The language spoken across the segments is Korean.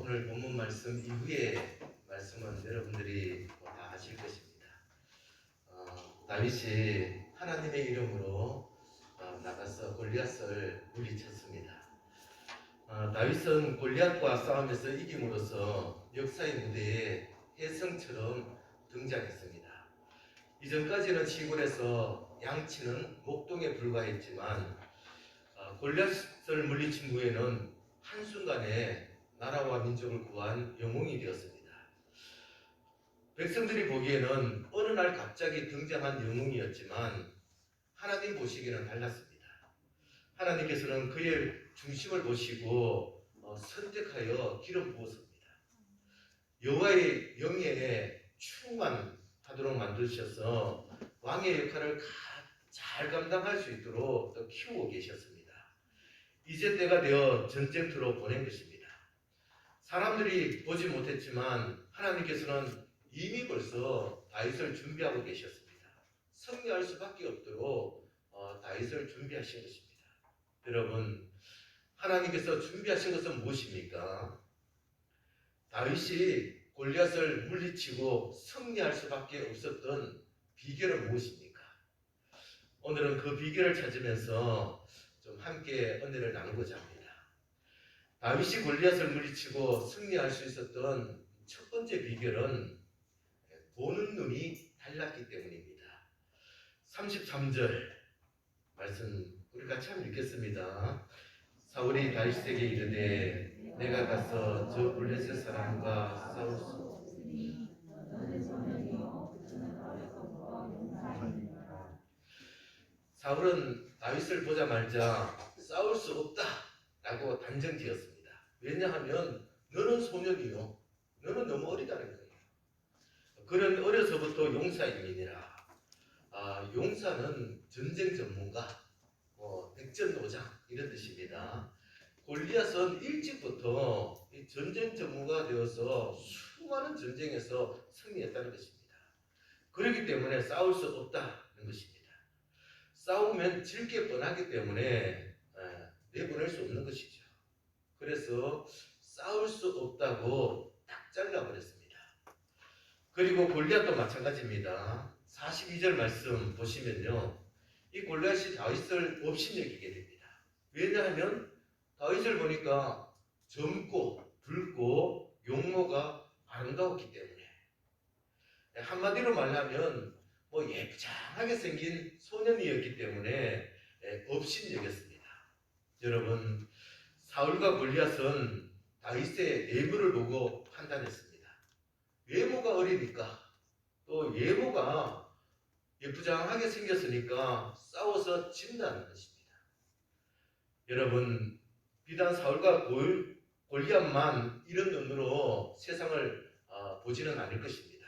오늘 본문 말씀 이후의 말씀은 여러분들이 다 아실 것입니다. 다윗이 하나님의 이름으로 나가서 골리앗을 물리쳤습니다. 다윗은 골리앗과 싸움에서 이김으로써 역사의 무대에 혜성처럼 등장했습니다. 이전까지는 시골에서 양치는 목동에 불과했지만 골리앗을 물리친 후에는 한순간에 나라와 민족을 구한 영웅이 되었습니다. 백성들이 보기에는 어느 날 갑자기 등장한 영웅이었지만 하나님 보시기에는 달랐습니다. 하나님께서는 그의 중심을 보시고 선택하여 기름 부었습니다. 여호와의 영에 충만하도록 만드셔서 왕의 역할을 잘 감당할 수 있도록 또 키우고 계셨습니다. 이제 때가 되어 전쟁터로 보낸 것입니다. 사람들이 보지 못했지만 하나님께서는 이미 벌써 다윗을 준비하고 계셨습니다. 승리할 수밖에 없도록 다윗을 준비하신 것입니다. 여러분, 하나님께서 준비하신 것은 무엇입니까? 다윗이 골리앗을 물리치고 승리할 수밖에 없었던 비결은 무엇입니까? 오늘은 그 비결을 찾으면서 좀 함께 은혜를 나누고자 합니다. 다윗이 골리앗을 물리치고 승리할 수 있었던 첫 번째 비결은 보는 눈이 달랐기 때문입니다. 33절 말씀 우리 같이 한번 읽겠습니다. 사울이 다윗에게 이르되 내가 가서 저 블레셋 사람과 싸울 수 없으니 너는 소년이요 그는 어려서 용사이니라. 사울은 다윗을 보자마자 싸울 수 없다라고 단정지었습니다. 왜냐하면 너는 소년이요 너는 너무 어리다는 거예요. 그는 어려서부터 용사임이니라. 용사는 전쟁 전문가, 백전노장 이런 뜻입니다. 골리앗은 일찍부터 전쟁 전문가가 되어서 수많은 전쟁에서 승리했다는 것입니다. 그렇기 때문에 싸울 수 없다는 것입니다. 싸우면 질 게 뻔하기 때문에 내보낼 수 없는 것이죠. 그래서 싸울 수 없다고 딱 잘라버렸습니다. 그리고 골리앗도 마찬가지입니다. 42절 말씀 보시면요, 이 골리앗이 다윗을 업신여기게 됩니다. 왜냐하면 다윗을 보니까 젊고 붉고 용모가 아름다웠기 때문에, 한마디로 말하면 예쁘장하게 생긴 소년이었기 때문에 업신여겼습니다. 여러분, 사울과 골리앗은 다윗의 내부를 보고 판단했습니다. 외모가 어리니까, 또 외모가 예쁘장하게 생겼으니까 싸워서 진다는 것입니다. 여러분, 비단 사울과 골리앗만 이런 눈으로 세상을 보지는 않을 것입니다.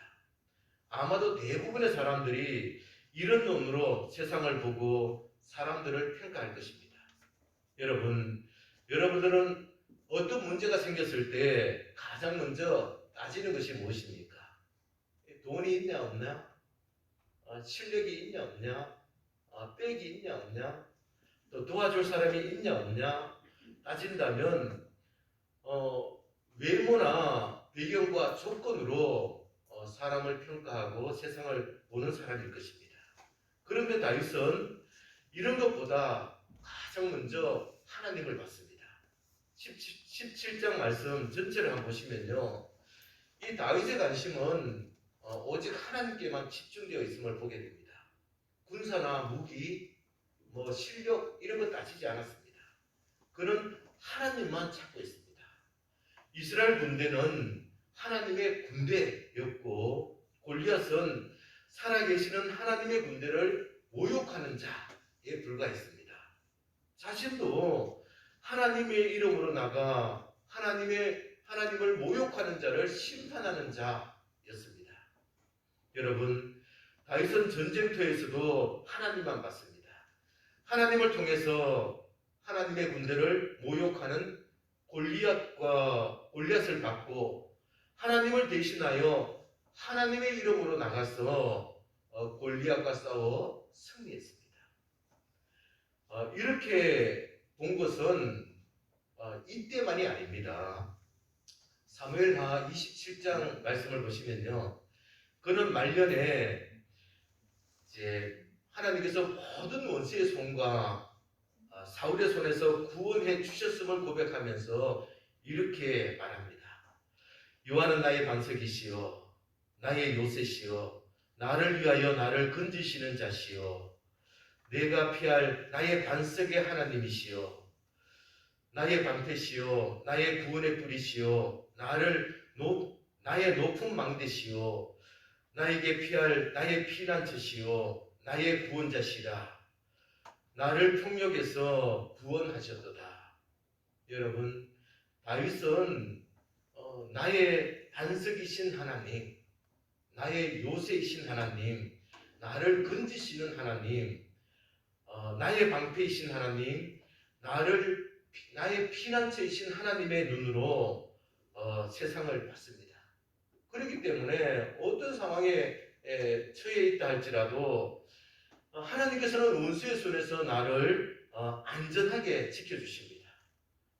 아마도 대부분의 사람들이 이런 눈으로 세상을 보고 사람들을 평가할 것입니다. 여러분들은 어떤 문제가 생겼을 때 가장 먼저 따지는 것이 무엇입니까? 돈이 있냐 없냐? 실력이 있냐 없냐? 백이 있냐 없냐? 또 도와줄 사람이 있냐 없냐? 따진다면 외모나 배경과 조건으로 사람을 평가하고 세상을 보는 사람일 것입니다. 그런데 다윗은 이런 것보다 가장 먼저 하나님을 봤습니다. 17장 말씀 전체를 한번 보시면요, 이 다윗의 관심은 오직 하나님께만 집중되어 있음을 보게 됩니다. 군사나 무기, 실력 이런 거 따지지 않았습니다. 그는 하나님만 찾고 있습니다. 이스라엘 군대는 하나님의 군대였고 골리앗은 살아계시는 하나님의 군대를 모욕하는 자에 불과했습니다. 자신도 하나님의 이름으로 나가 하나님을 모욕하는 자를 심판하는 자였습니다. 여러분, 다윗은 전쟁터에서도 하나님만 봤습니다. 하나님을 통해서 하나님의 군대를 모욕하는 골리앗을 받고 하나님을 대신하여 하나님의 이름으로 나가서 골리앗과 싸워 승리했습니다. 이렇게 본 것은 이때만이 아닙니다. 사무엘하 27장 말씀을 보시면요, 그는 말년에 이제 하나님께서 모든 원수의 손과 사울의 손에서 구원해 주셨음을 고백하면서 이렇게 말합니다. 여호와는 나의 반석이시요 나의 요새시요 나를 위하여 나를 건지시는 자시요 내가 피할 나의 반석의 하나님이시요 나의 방패시요 나의 구원의 뿌리시요 나의 높은 망대시요 나에게 피할 나의 피난처시요 나의 구원자시라. 나를 폭력에서 구원하셨도다. 여러분, 다윗은 나의 반석이신 하나님, 나의 요새이신 하나님, 나를 건지시는 하나님, 나의 방패이신 하나님, 나의 피난처이신 하나님의 눈으로 세상을 봤습니다. 그렇기 때문에 어떤 상황에 처해 있다 할지라도 하나님께서는 원수의 손에서 나를 안전하게 지켜주십니다.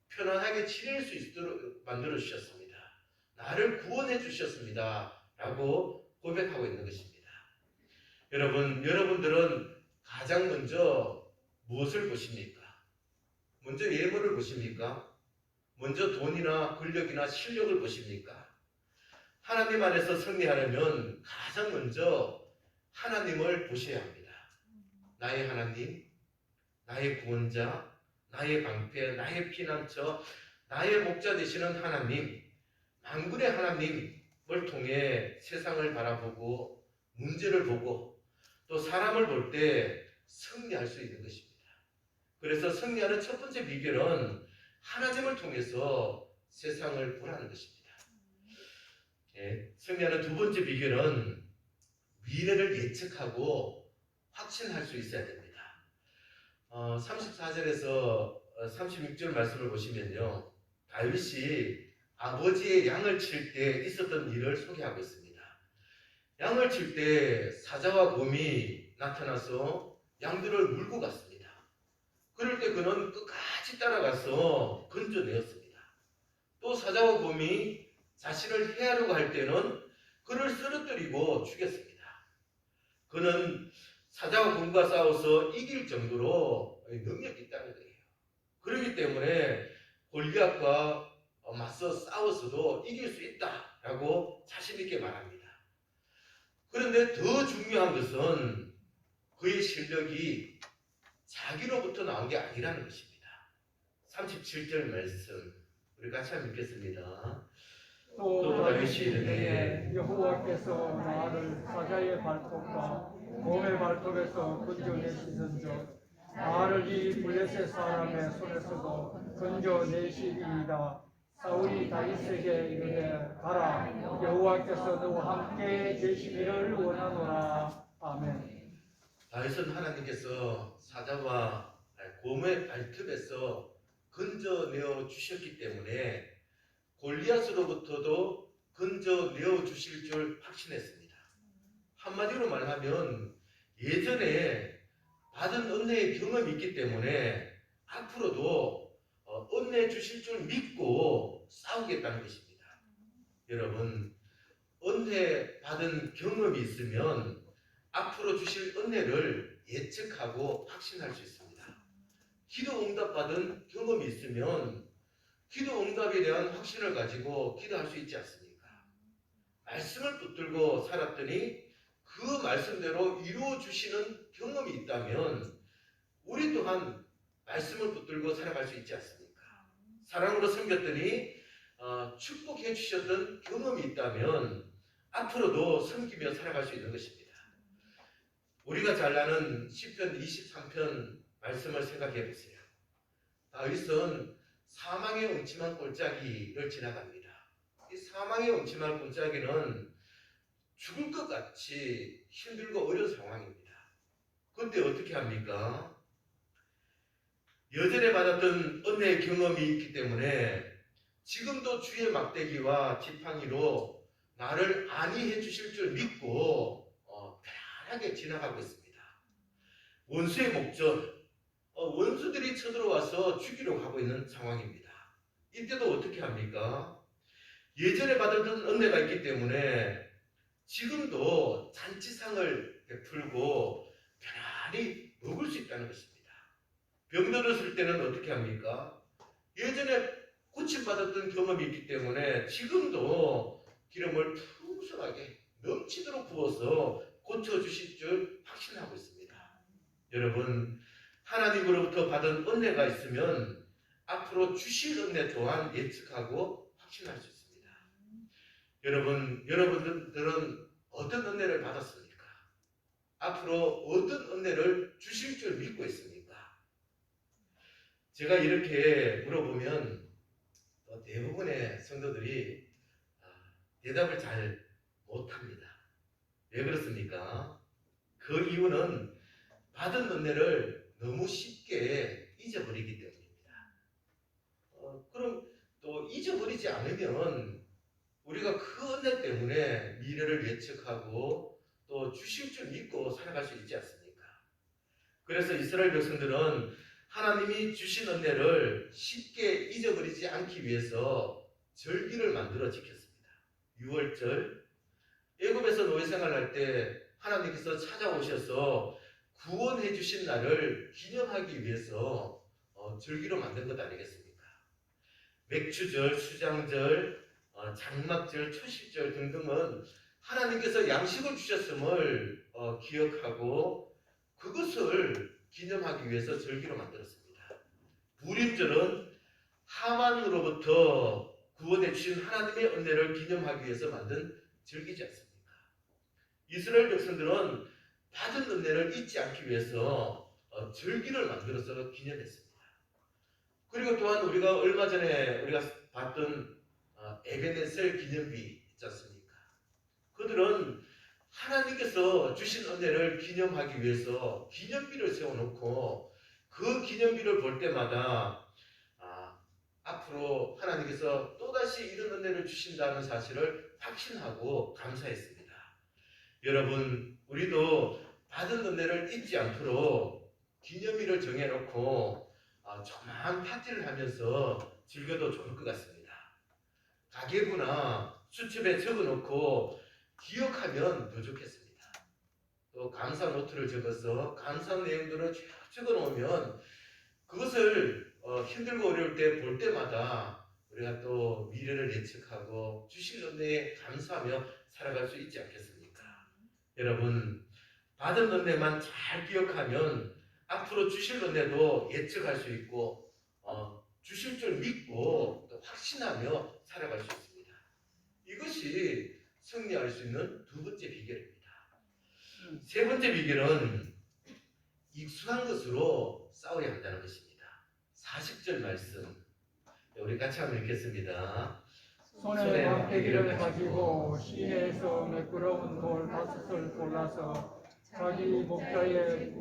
편안하게 지낼 수 있도록 만들어 주셨습니다. 나를 구원해 주셨습니다. 라고 고백하고 있는 것입니다. 여러분들은 가장 먼저 무엇을 보십니까? 먼저 예물을 보십니까? 먼저 돈이나 권력이나 실력을 보십니까? 하나님 안에서 승리하려면 가장 먼저 하나님을 보셔야 합니다. 나의 하나님, 나의 구원자, 나의 방패, 나의 피난처, 나의 목자 되시는 하나님, 만군의 하나님을 통해 세상을 바라보고 문제를 보고 또 사람을 볼 때 승리할 수 있는 것입니다. 그래서 승리하는 첫 번째 비결은 하나님을 통해서 세상을 보라는 것입니다. 승리하는 두 번째 비결은 미래를 예측하고 확신할 수 있어야 됩니다. 34절에서 36절 말씀을 보시면요, 다윗이 아버지의 양을 칠 때 있었던 일을 소개하고 있습니다. 양을 칠 때 사자와 곰이 나타나서 양들을 물고 갔습니다. 그럴 때 그는 끝까지 따라가서 건져내었습니다. 또 사자와 곰이 자신을 해하려고 할 때는 그를 쓰러뜨리고 죽였습니다. 그는 사자와 곰과 싸워서 이길 정도로 능력이 있다는 거예요. 그렇기 때문에 골리앗과 맞서 싸워서도 이길 수 있다라고 자신 있게 말합니다. 그런데 더 중요한 것은 그의 실력이 자기로부터 나온 게 아니라는 것입니다. 37절 말씀 우리 같이 한번 읽겠습니다. 또 다윗이 이르되 여호와께서 나를 사자의 발톱과 곰의 발톱에서 건져내시는즉 나를 이 블레셋 사람의 손에서도 건져내시리이다. 사울이 다윗에게 이르되 가라, 여호와께서 너와 함께 계시기를 원하노라. 아멘. 다윗은 하나님께서 사자와 곰의 발톱에서 건져내어 주셨기 때문에 골리앗으로부터도 건져내어 주실 줄 확신했습니다. 한마디로 말하면 예전에 받은 은혜의 경험이 있기 때문에 앞으로도 은혜 주실 줄 믿고 싸우겠다는 것입니다. 여러분, 은혜 받은 경험이 있으면 앞으로 주실 은혜를 예측하고 확신할 수 있습니다. 기도 응답 받은 경험이 있으면 기도 응답에 대한 확신을 가지고 기도할 수 있지 않습니까? 말씀을 붙들고 살았더니 그 말씀대로 이루어 주시는 경험이 있다면 우리 또한 말씀을 붙들고 살아갈 수 있지 않습니까? 사랑으로 섬겼더니 축복해 주셨던 경험이 있다면 앞으로도 섬기며 살아갈 수 있는 것입니다. 우리가 잘 아는 시편 23편 말씀을 생각해 보세요. 다윗은 사망의 음침한 골짜기를 지나갑니다. 이 사망의 음침한 골짜기는 죽을 것 같이 힘들고 어려운 상황입니다. 그때 어떻게 합니까? 여전에 받았던 은혜의 경험이 있기 때문에 지금도 주의 막대기와 지팡이로 나를 안위해 주실 줄 믿고 편하게 지나가고 있습니다. 원수의 목전, 원수들이 쳐들어와서 죽이려고 하고 있는 상황입니다. 이때도 어떻게 합니까? 예전에 받았던 은혜가 있기 때문에 지금도 잔치상을 베풀고 편안히 먹을 수 있다는 것입니다. 병들었을 때는 어떻게 합니까? 예전에 고침받았던 경험이 있기 때문에 지금도 기름을 풍성하게 넘치도록 부어서 고쳐주실 줄 확신하고 있습니다. 여러분, 하나님으로부터 받은 은혜가 있으면 앞으로 주실 은혜 또한 예측하고 확신할 수 있습니다. 여러분들은 어떤 은혜를 받았습니까? 앞으로 어떤 은혜를 주실 줄 믿고 있습니까? 제가 이렇게 물어보면 대부분의 성도들이 대답을 잘 못합니다. 왜 그렇습니까? 그 이유는 받은 은혜를 너무 쉽게 잊어버리기 때문입니다. 그럼 또 잊어버리지 않으면 우리가 그 은혜 때문에 미래를 예측하고 또 주실 줄 믿고 살아갈 수 있지 않습니까? 그래서 이스라엘 백성들은 하나님이 주신 은혜를 쉽게 잊어버리지 않기 위해서 절기를 만들어 지켰습니다. 6월절, 애굽에서 노예 생활할 때 하나님께서 찾아오셔서 구원해 주신 날을 기념하기 위해서 절기로 만든 것 아니겠습니까? 맥추절, 수장절, 장막절, 초식절 등등은 하나님께서 양식을 주셨음을 기억하고 그것을 기념하기 위해서 절기로 만들었습니다. 부림절은 하만으로부터 구원해 주신 하나님의 은혜를 기념하기 위해서 만든 절기지 않습니까? 이스라엘 백성들은 받은 은혜를 잊지 않기 위해서 절기를 만들어서 기념했습니다. 그리고 또한 우리가 얼마 전에 우리가 봤던 에베네셀 기념비 있지 않습니까? 그들은 하나님께서 주신 은혜를 기념하기 위해서 기념비를 세워놓고 그 기념비를 볼 때마다 앞으로 하나님께서 또다시 이런 은혜를 주신다는 사실을 확신하고 감사했습니다. 여러분, 우리도 받은 은혜를 잊지 않도록 기념일을 정해놓고 조그마한 파티를 하면서 즐겨도 좋을 것 같습니다. 가계부나 수첩에 적어놓고 기억하면 더 좋겠습니다. 또 감사 노트를 적어서 감사 내용들을 쭉 적어놓으면 그것을 힘들고 어려울 때 볼 때마다 우리가 또 미래를 예측하고 주실 은혜에 감사하며 살아갈 수 있지 않겠습니까? 여러분, 받은 은혜만 잘 기억하면 앞으로 주실 은혜도 예측할 수 있고 주실 줄 믿고 또 확신하며 살아갈 수 있습니다. 이것이 승리할 수 있는 두 번째 비결입니다. 세 번째 비결은 익숙한 것으로 싸워야 한다는 것입니다. 40절 말씀 우리 같이 한번 읽겠습니다. 손에 막대기를 가지고 시내에서 매끄러운 돌 5을 골라서 자기 목자의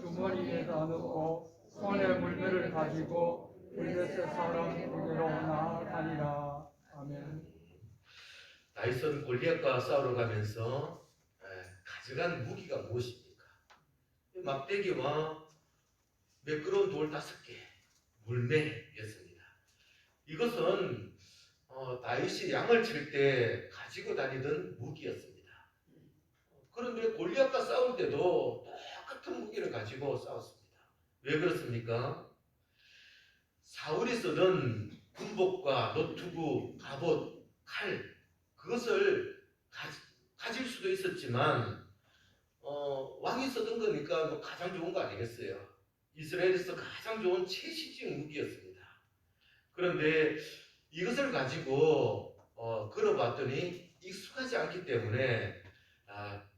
주머니에다 넣고 손에 물매를 가지고 블레셋 사람에게로 나아가니라. 아멘. 다윗은 골리앗과 싸우러 가면서 가져간 무기가 무엇입니까? 막대기와 매끄러운 돌 5개, 물매였습니다. 이것은 다윗이 양을 칠 때 가지고 다니던 무기였습니다. 그런데 골리앗과 싸울 때도 똑같은 무기를 가지고 싸웠습니다. 왜 그렇습니까? 사울이 쓰던 군복과 노트북, 갑옷, 칼 그것을 가질 수도 있었지만 왕이 쓰던 거니까 뭐 가장 좋은 거 아니겠어요? 이스라엘에서 가장 좋은 최신식 무기였습니다. 그런데 이것을 가지고 걸어봤더니 익숙하지 않기 때문에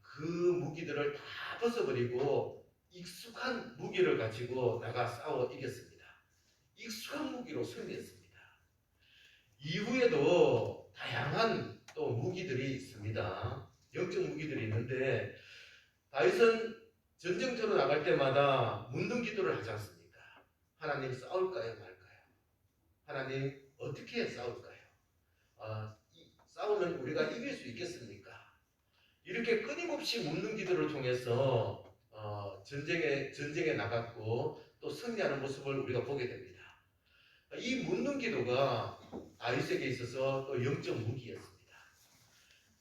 그 무기들을 다 벗어버리고 익숙한 무기를 가지고 나가 싸워 이겼습니다. 익숙한 무기로 승리했습니다. 이후에도 다양한 또 무기들이 있습니다. 영적 무기들이 있는데 다윗은 전쟁터로 나갈 때마다 묻는 기도를 하지 않습니까? 하나님 싸울까요 말까요? 하나님 어떻게 싸울까요? 싸우면 우리가 이길 수 있겠습니까? 이렇게 끊임없이 묻는 기도를 통해서 전쟁에 나갔고 또 승리하는 모습을 우리가 보게 됩니다. 이 묻는 기도가 다윗에게 있어서 또 영적 무기였습니다.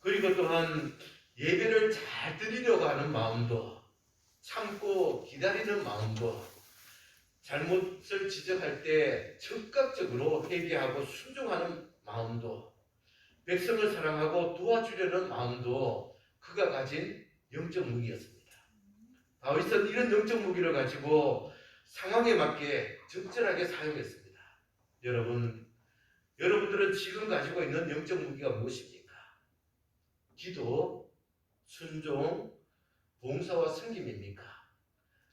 그리고 또한 예배를 잘 드리려고 하는 마음도, 참고 기다리는 마음도, 잘못을 지적할 때 적극적으로 회개하고 순종하는 마음도, 백성을 사랑하고 도와주려는 마음도 그가 가진 영적 무기였습니다. 다윗은 이런 영적 무기를 가지고 상황에 맞게 적절하게 사용했습니다. 여러분들은 지금 가지고 있는 영적 무기가 무엇입니까? 기도, 순종, 봉사와 섬김입니까?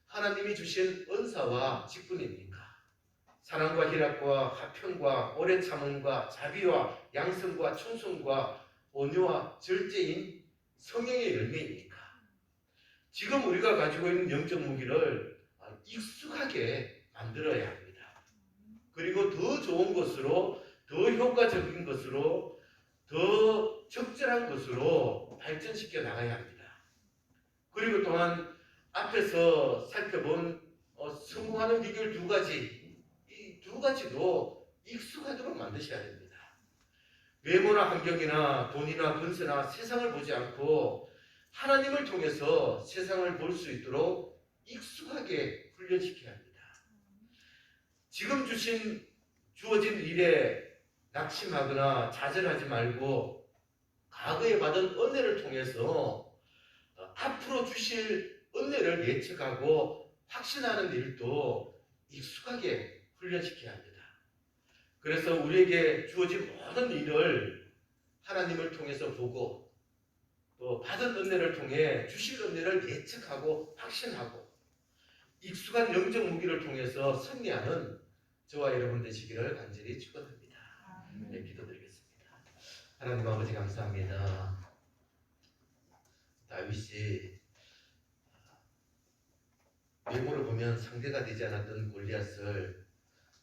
하나님이 주신 은사와 직분입니까? 사랑과 희락과 화평과 오래 참음과 자비와 양성과 충성과 온유와 절제인 성령의 열매입니까? 지금 우리가 가지고 있는 영적 무기를 익숙하게 만들어야 합니다. 그리고 더 좋은 것으로, 더 효과적인 것으로, 더 적절한 것으로 발전시켜 나가야 합니다. 그리고 또한 앞에서 살펴본 성공하는 비결 두 가지, 이 두 가지도 익숙하도록 만드셔야 됩니다. 외모나 환경이나 돈이나 권세나 세상을 보지 않고 하나님을 통해서 세상을 볼 수 있도록 익숙하게 훈련시켜야 합니다. 지금 주어진 일에 낙심하거나 좌절하지 말고 과거에 받은 은혜를 통해서 앞으로 주실 은혜를 예측하고 확신하는 일도 익숙하게 훈련시켜야 합니다. 그래서 우리에게 주어진 모든 일을 하나님을 통해서 보고 또 받은 은혜를 통해 주실 은혜를 예측하고 확신하고 익숙한 영적 무기를 통해서 승리하는 저와 여러분 되시기를 간절히 축원합니다. 네, 기도드리겠습니다. 하나님 아버지 감사합니다. 다윗이 외모를 보면 상대가 되지 않았던 골리앗을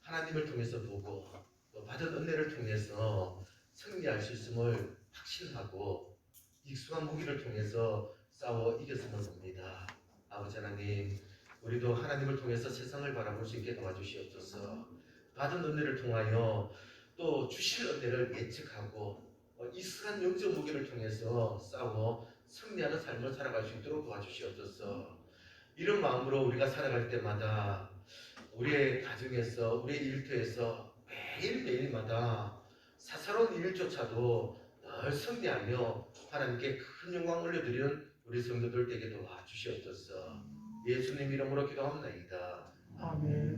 하나님을 통해서 보고 또 받은 은혜를 통해서 승리할 수 있음을 확신하고 익숙한 무기를 통해서 싸워 이겼음을 봅니다. 아버지 하나님, 우리도 하나님을 통해서 세상을 바라볼 수 있게 도와주시옵소서. 받은 은혜를 통하여 또 주실 은혜를 예측하고 익숙한 영적 무기를 통해서 싸워 승리하는 삶을 살아갈 수 있도록 도와주시옵소서. 이런 마음으로 우리가 살아갈 때마다 우리의 가정에서, 우리의 일터에서 매일매일마다 사사로운 일조차도 늘 승리하며 하나님께 큰 영광 올려드리는 우리 성도들 되게 도와주시옵소서. 예수님 이름으로 기도합니다. 아멘.